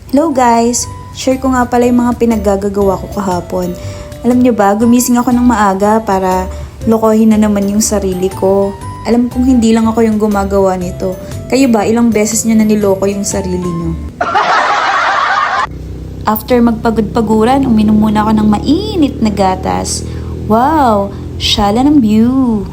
Hello guys! Share ko nga pala yung mga pinaggagawa ko kahapon. Alam nyo ba, gumising ako ng maaga para lokohin na naman yung sarili ko. Alam kong hindi lang ako yung gumagawa nito. Kayo ba, ilang beses nyo na niloko yung sarili nyo? After magpagod-paguran, uminom muna ako ng mainit na gatas. Wow! Shala ng view!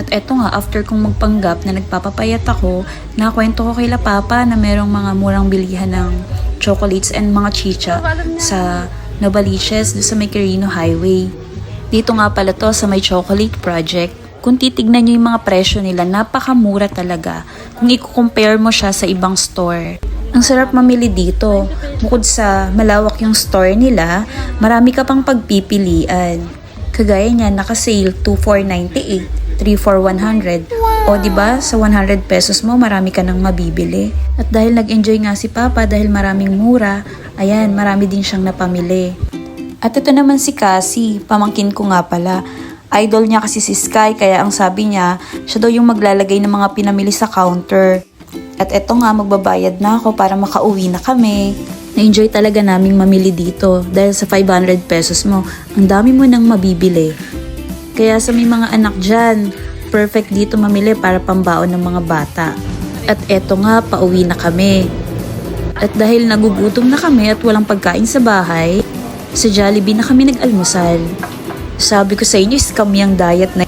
At eto nga, after kong magpanggap na nagpapapayat ako, nakwento ko kay La Papa na merong mga murang bilihan ng chocolates and mga chicha sa Novaliches doon sa may Quirino Highway. Dito nga pala to sa may Chocolate Project. Kung titignan nyo yung mga presyo nila, napakamura talaga kung i-compare mo siya sa ibang store. Ang sarap mamili dito. Bukod sa malawak yung store nila, marami ka pang pagpipilian. Kagaya niya, naka-sale 2,498. 3 for 100. O diba, sa 100 pesos mo, marami ka nang mabibili. At dahil nag-enjoy nga si Papa dahil maraming mura, ayan, marami din siyang napamili. At ito naman si Cassie, pamangkin ko nga pala. Idol niya kasi si Sky, kaya ang sabi niya, siya daw yung maglalagay ng mga pinamili sa counter. At eto nga, magbabayad na ako para makauwi na kami. Na-enjoy talaga naming mamili dito dahil sa 500 pesos mo, ang dami mo nang mabibili. Kaya sa may mga anak dyan, perfect dito mamili para pambaon ng mga bata. At eto nga, pauwi na kami. At dahil nagugutom na kami at walang pagkain sa bahay, sa Jollibee na kami nag-almusal. Sabi ko sa inyo, scam yung diet na